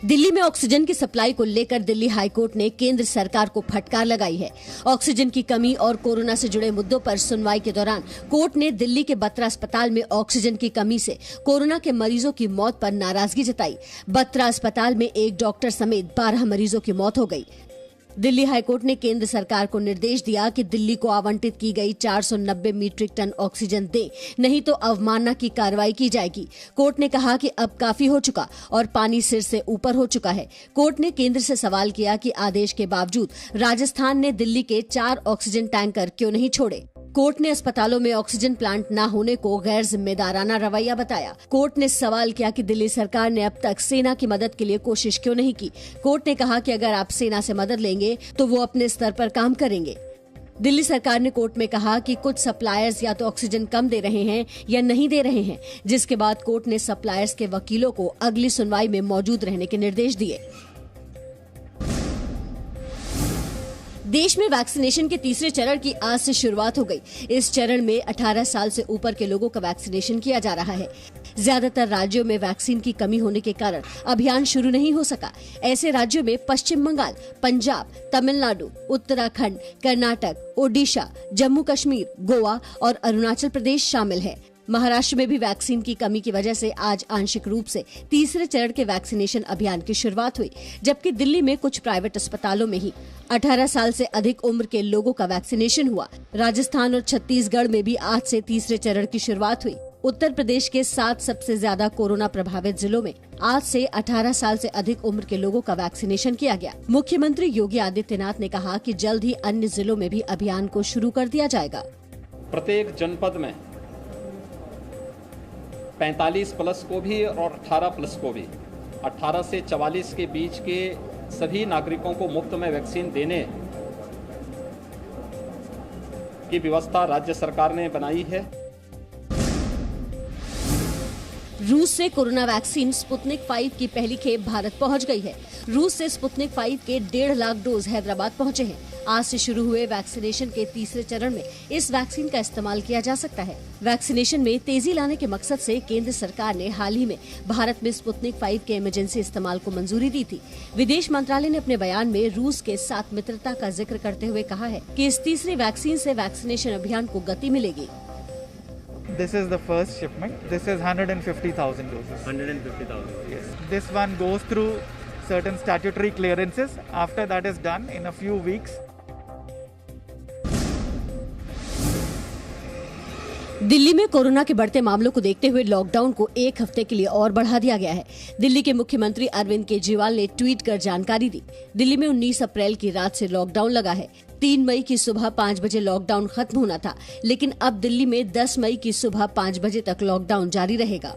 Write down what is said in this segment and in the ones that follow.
दिल्ली में ऑक्सीजन की सप्लाई को लेकर दिल्ली हाईकोर्ट ने केंद्र सरकार को फटकार लगाई है। ऑक्सीजन की कमी और कोरोना से जुड़े मुद्दों पर सुनवाई के दौरान कोर्ट ने दिल्ली के बत्रा अस्पताल में ऑक्सीजन की कमी से कोरोना के मरीजों की मौत पर नाराजगी जताई। बत्रा अस्पताल में एक डॉक्टर समेत 12 मरीजों की मौत हो गई। दिल्ली हाईकोर्ट ने केंद्र सरकार को निर्देश दिया कि दिल्ली को आवंटित की गई 490 मीट्रिक टन ऑक्सीजन दे, नहीं तो अवमानना की कार्रवाई की जाएगी। कोर्ट ने कहा कि अब काफी हो चुका और पानी सिर से ऊपर हो चुका है। कोर्ट ने केंद्र से सवाल किया कि आदेश के बावजूद राजस्थान ने दिल्ली के 4 ऑक्सीजन टैंकर क्यों नहीं छोड़े। कोर्ट ने अस्पतालों में ऑक्सीजन प्लांट न होने को गैर जिम्मेदाराना रवैया बताया। कोर्ट ने सवाल किया कि दिल्ली सरकार ने अब तक सेना की मदद के लिए कोशिश क्यों नहीं की। कोर्ट ने कहा कि अगर आप सेना से मदद लेंगे तो वो अपने स्तर पर काम करेंगे। दिल्ली सरकार ने कोर्ट में कहा कि कुछ सप्लायर्स या तो ऑक्सीजन कम दे रहे हैं या नहीं दे रहे हैं, जिसके बाद कोर्ट ने सप्लायर्स के वकीलों को अगली सुनवाई में मौजूद रहने के निर्देश दिए। देश में वैक्सीनेशन के तीसरे चरण की आज से शुरुआत हो गई। इस चरण में 18 साल से ऊपर के लोगों का वैक्सीनेशन किया जा रहा है। ज्यादातर राज्यों में वैक्सीन की कमी होने के कारण अभियान शुरू नहीं हो सका। ऐसे राज्यों में पश्चिम बंगाल, पंजाब, तमिलनाडु, उत्तराखंड, कर्नाटक, ओडिशा, जम्मू कश्मीर, गोवा और अरुणाचल प्रदेश शामिल है। महाराष्ट्र में भी वैक्सीन की कमी की वजह से आज आंशिक रूप से तीसरे चरण के वैक्सीनेशन अभियान की शुरुआत हुई, जबकि दिल्ली में कुछ प्राइवेट अस्पतालों में ही 18 साल से अधिक उम्र के लोगों का वैक्सीनेशन हुआ। राजस्थान और छत्तीसगढ़ में भी आज से तीसरे चरण की शुरुआत हुई। उत्तर प्रदेश के 7 सबसे ज्यादा कोरोना प्रभावित जिलों में आज से 18 साल से अधिक उम्र के लोगों का वैक्सीनेशन किया गया। मुख्यमंत्री योगी आदित्यनाथ ने कहा कि जल्द ही अन्य जिलों में भी अभियान को शुरू कर दिया जाएगा। प्रत्येक जनपद में 45 प्लस को भी और 18 प्लस को भी 18 से 44 के बीच के सभी नागरिकों को मुफ्त में वैक्सीन देने की व्यवस्था राज्य सरकार ने बनाई है। रूस से कोरोना वैक्सीन स्पुतनिक 5 की पहली खेप भारत पहुंच गई है। रूस से स्पुतनिक 5 के 1.5 लाख डोज हैदराबाद पहुंचे हैं। आज से शुरू हुए वैक्सीनेशन के तीसरे चरण में इस वैक्सीन का इस्तेमाल किया जा सकता है। वैक्सीनेशन में तेजी लाने के मकसद से केंद्र सरकार ने हाल ही में भारत में स्पुतनिक 5 के इमरजेंसी इस्तेमाल को मंजूरी दी थी। विदेश मंत्रालय ने अपने बयान में रूस के साथ मित्रता का जिक्र करते हुए कहा है कि इस तीसरी वैक्सीन से वैक्सीनेशन अभियान को गति मिलेगी। This is the first shipment. This is 150,000 doses. 150,000. Yes. This one goes through certain statutory clearances. After that is done in a few weeks. Delhi में कोरोना के बढ़ते मामलों को देखते हुए लॉकडाउन को 1 हफ्ते के लिए और बढ़ा दिया गया है। दिल्ली के मुख्यमंत्री अरविंद केजरीवाल ने ट्वीट कर जानकारी दी। दिल्ली में 19 अप्रैल की रात से लॉकडाउन लगा है। 3 मई की सुबह 5 बजे लॉकडाउन खत्म होना था, लेकिन अब दिल्ली में 10 मई की सुबह 5 बजे तक लॉकडाउन जारी रहेगा।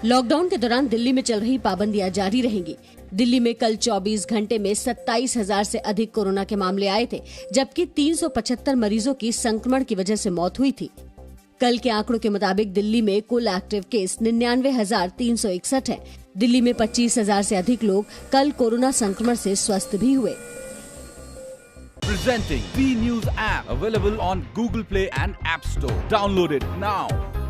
लॉकडाउन के दौरान दिल्ली में चल रही पाबंदियां जारी रहेंगी। दिल्ली में कल 24 घंटे में 27,000 से अधिक कोरोना के मामले आए थे, जबकि 375 मरीजों की संक्रमण की वजह से मौत हुई थी। कल के आंकड़ों के मुताबिक दिल्ली में कुल एक्टिव केस 99,361 है। दिल्ली में 25,000 से अधिक लोग कल कोरोना संक्रमण से स्वस्थ भी हुए। Presenting B News app available on Google Play and App Store. Download it now.